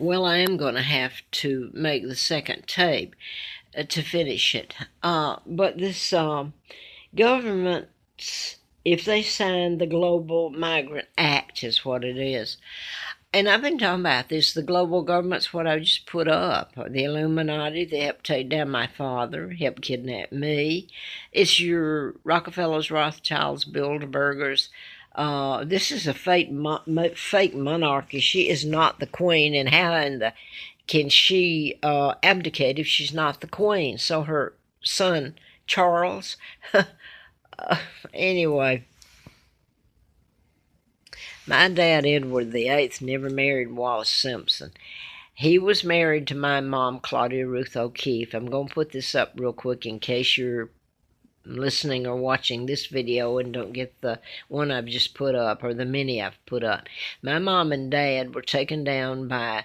Well, I am going to have to make the second tape to finish it. But this government, if they sign the Global Migrant Act, is what it is. And I've been talking about this. The global government's what I just put up. The Illuminati, they helped take down my father, helped kidnap me. It's your Rockefellers, Rothschilds, Bilderbergers. This is a fake monarchy. She is not the queen, and how in the can she abdicate if she's not the queen? So her son Charles. Anyway, my dad Edward VIII never married Wallace Simpson. He was married to my mom, Claudia Ruth O'Keefe. I'm going to put this up real quick in case you're listening or watching this video and don't get the one I've just put up or the many I've put up. My mom and dad were taken down by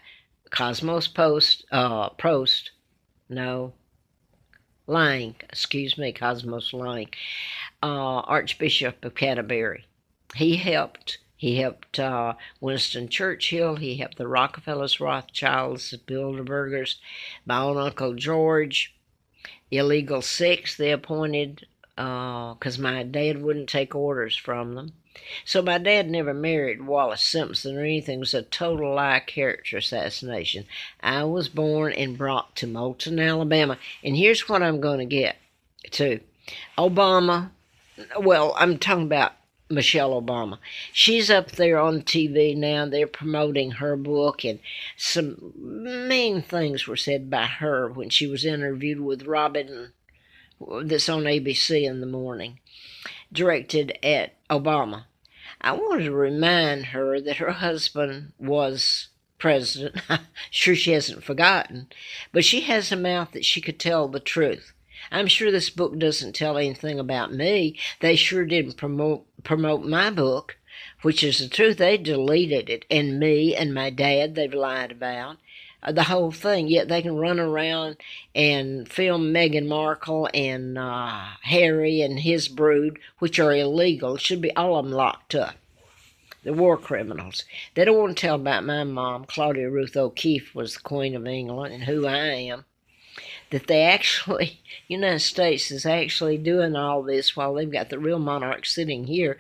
Cosmos Lang, Archbishop of Canterbury. He helped Winston Churchill. He helped the Rockefellers, Rothschilds, the Bilderbergers, my own Uncle George. Illegal Six they appointed because my dad wouldn't take orders from them. So my dad never married Wallace Simpson or anything. It was a total lie, character assassination. I was born and brought to Moulton, Alabama. And here's what I'm going to get to. Obama, well, I'm talking about Michelle Obama. She's up there on TV now. They're promoting her book, and some mean things were said by her when she was interviewed with Robin, that's on ABC in the morning, directed at Obama. I wanted to remind her that her husband was president. Sure, she hasn't forgotten, but she has a mouth that she could tell the truth. I'm sure this book doesn't tell anything about me. They sure didn't promote my book, which is the truth. They deleted it, and me and my dad they've lied about. The whole thing, yet they can run around and film Meghan Markle and Harry and his brood, which are illegal. Should be all of them locked up. The war criminals. They don't want to tell about my mom, Claudia Ruth O'Keefe, was the Queen of England, and who I am. That they actually, United States is actually doing all this while they've got the real monarch sitting here.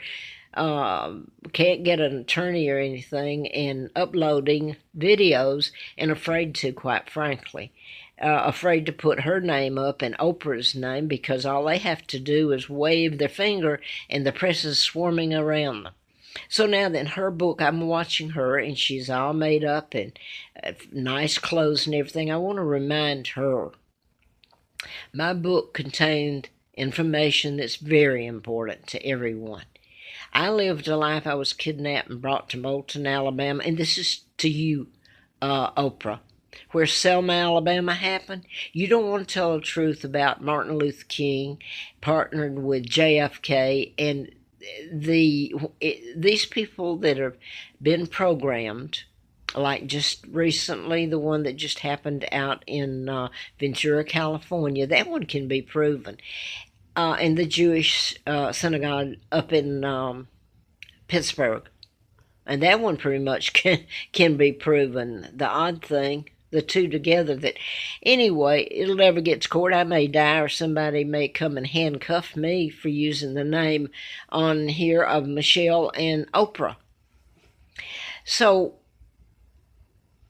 Can't get an attorney or anything, and uploading videos, and afraid to, quite frankly. Afraid to put her name up and Oprah's name, because all they have to do is wave their finger and the press is swarming around them. So now that in her book, I'm watching her, and she's all made up and nice clothes and everything. I want to remind her. My book contained information that's very important to everyone. I lived a life. I was kidnapped and brought to Moulton, Alabama, and this is to you, Oprah, where Selma, Alabama happened. You don't want to tell the truth about Martin Luther King partnered with JFK and these people that have been programmed, like just recently, the one that just happened out in Ventura, California. That one can be proven. And the Jewish synagogue up in Pittsburgh. And that one pretty much can be proven. The odd thing, the two together, that anyway, it'll never get to court. I may die, or somebody may come and handcuff me for using the name on here of Michelle and Oprah. So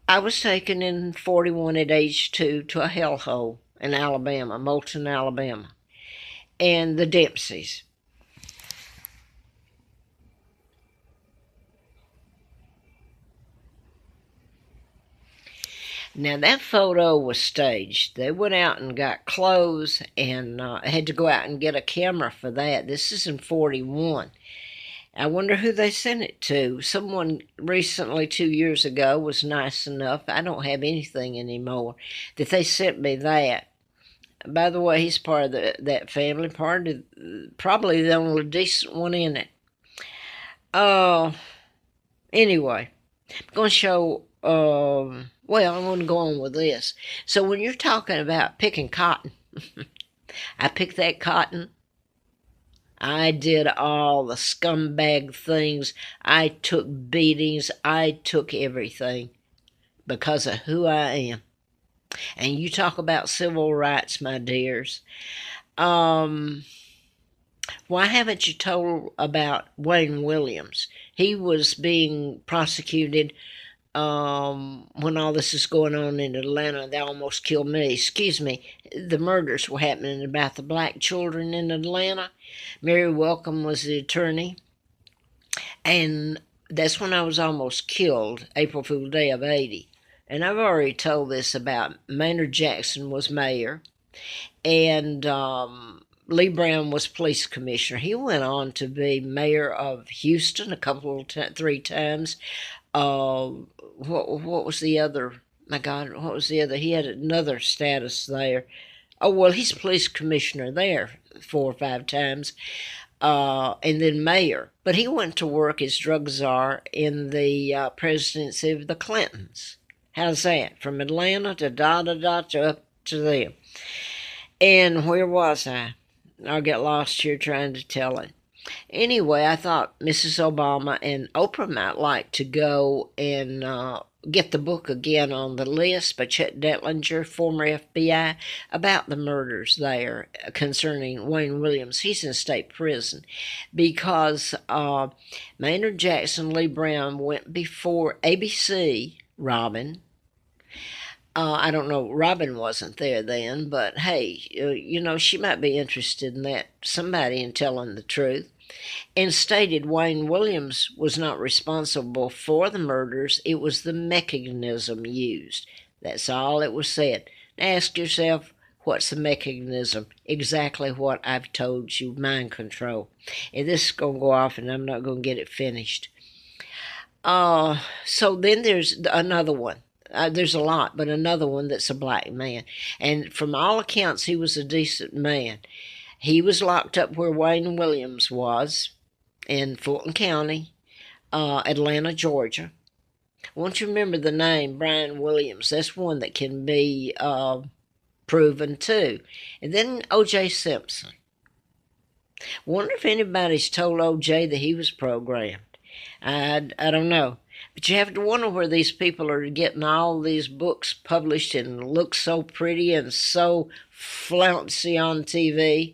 I was taken in 41 at age 2 to a hellhole in Alabama, Moulton, Alabama, and the Dempseys. Now, that photo was staged. They went out and got clothes and had to go out and get a camera for that. This is in 41. I wonder who they sent it to. Someone recently, 2 years ago, was nice enough. I don't have anything anymore. That they sent me that. By the way, he's part of that family. Probably the only decent one in it. Anyway, I'm going to show... well, I'm going to go on with this. So when you're talking about picking cotton, I picked that cotton. I did all the scumbag things. I took beatings. I took everything. because of who I am. And you talk about civil rights, my dears. Why haven't you told about Wayne Williams? He was being prosecuted when all this is going on in Atlanta. They almost killed me. Excuse me. The murders were happening about the black children in Atlanta. Mary Welcome was the attorney. And that's when I was almost killed, April Fool's Day of 80. And I've already told this about Maynard Jackson was mayor, and Lee Brown was police commissioner. He went on to be mayor of Houston three times. What was the other? My God, what was the other? He had another status there. Oh, well, he's police commissioner there 4 or 5 times. And then mayor. But he went to work as drug czar in the presidency of the Clintons. How's that? From Atlanta to to up to them. And where was I? I'll get lost here trying to tell it. Anyway, I thought Mrs. Obama and Oprah might like to go and get the book again on the list by Chet Detlinger, former FBI, about the murders there concerning Wayne Williams. He's in state prison because Maynard Jackson, Lee Brown went before ABC, Robin. I don't know, Robin wasn't there then, but hey, she might be interested in that, somebody in telling the truth, and stated Wayne Williams was not responsible for the murders. It was the mechanism used. That's all it was said. Now ask yourself, what's the mechanism? Exactly what I've told you, mind control. And this is going to go off and I'm not going to get it finished. So then there's another one. There's a lot, but another one that's a black man. And from all accounts, he was a decent man. He was locked up where Wayne Williams was in Fulton County, Atlanta, Georgia. Won't you remember the name Brian Williams? That's one that can be proven too. And then O.J. Simpson. Wonder if anybody's told O.J. that he was programmed. I don't know. But you have to wonder where these people are getting all these books published and look so pretty and so flouncy on TV.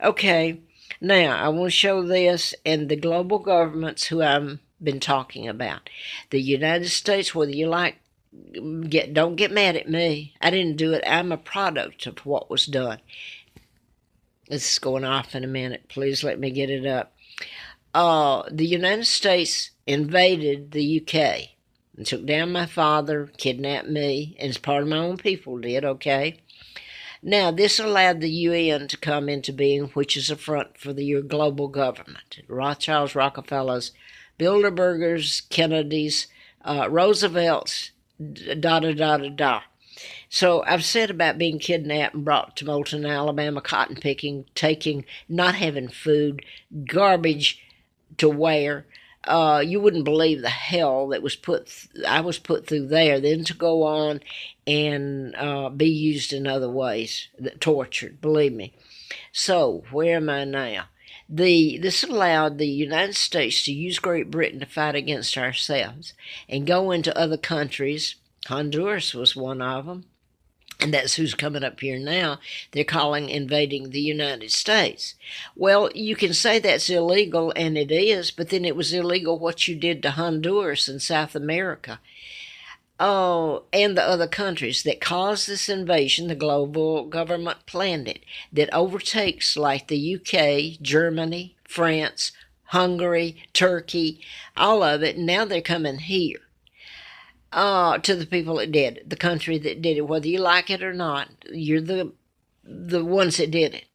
Okay, now I want to show this and the global governments who I've been talking about. The United States, whether you like, don't get mad at me. I didn't do it. I'm a product of what was done. This is going off in a minute. Please let me get it up. The United States invaded the UK and took down my father, kidnapped me, and as part of my own people did, okay? Now, this allowed the UN to come into being, which is a front for your global government. Rothschilds, Rockefellers, Bilderbergers, Kennedys, Roosevelts, So I've said about being kidnapped and brought to Moulton, Alabama, cotton picking, not having food, garbage to wear. You wouldn't believe the hell that I was put through there, then to go on and be used in other ways, tortured, believe me. So, where am I now? This allowed the United States to use Great Britain to fight against ourselves and go into other countries. Honduras was one of them. And that's who's coming up here now. They're calling invading the United States. Well, you can say that's illegal, and it is, but then it was illegal what you did to Honduras and South America. And the other countries that caused this invasion. The global government planned it. That overtakes like the UK, Germany, France, Hungary, Turkey, all of it. And now they're coming here. To the people that did it, the country that did it, whether you like it or not, you're the ones that did it.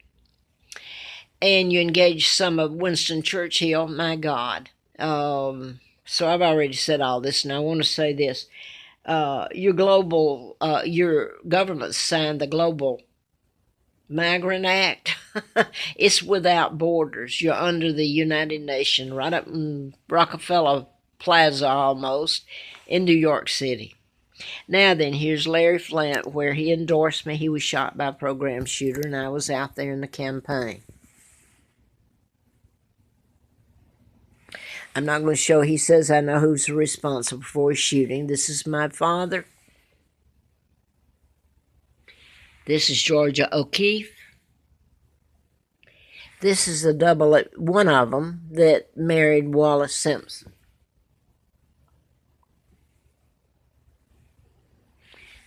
And you engaged some of Winston Churchill, my God. So I've already said all this, and I want to say this. Your government signed the Global Migrant Act. It's without borders. You're under the United Nations, right up in Rockefeller Plaza almost, in New York City. Now then, here's Larry Flint, where he endorsed me. He was shot by a program shooter, and I was out there in the campaign. I'm not going to show, he says, I know who's responsible for his shooting. This is my father. This is Georgia O'Keeffe. This is one of them that married Wallace Simpson.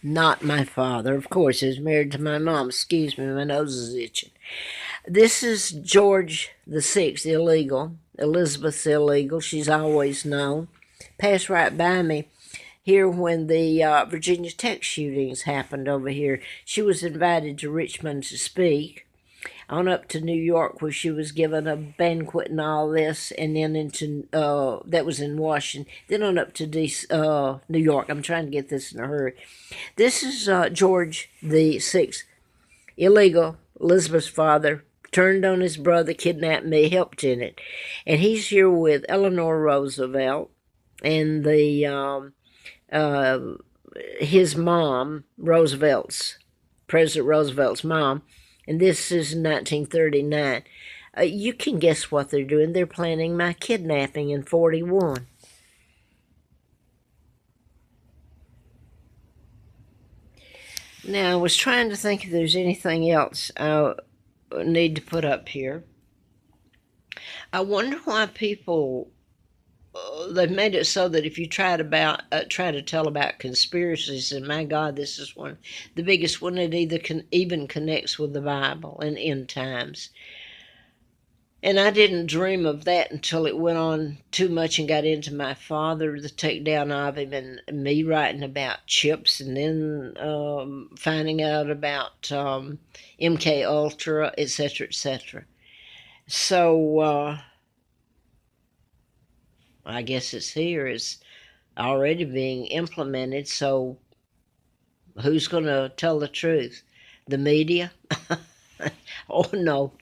Not my father, of course. He was married to my mom. Excuse me, my nose is itching. This is George the Sixth, illegal. Elizabeth's illegal. She's always known. Passed right by me here when the Virginia Tech shootings happened over here. She was invited to Richmond to speak. On up to New York, where she was given a banquet and all this, and then into that was in Washington. Then on up to New York. I'm trying to get this in a hurry. This is George the Sixth, illegal. Elizabeth's father turned on his brother, kidnapped me, helped in it, and he's here with Eleanor Roosevelt and the his mom, President Roosevelt's mom. And this is 1939. You can guess what they're doing. They're planning my kidnapping in 41. Now, I was trying to think if there's anything else I need to put up here. I wonder why people they've made it so that if you try to tell about conspiracies, and my God, this is one, the biggest one that even connects with the Bible and end times. And I didn't dream of that until it went on too much and got into my father, the takedown of him, and me writing about chips, and then finding out about MK Ultra, etc., etc. So I guess it's here. It's already being implemented. So who's going to tell the truth? The media? Oh, no.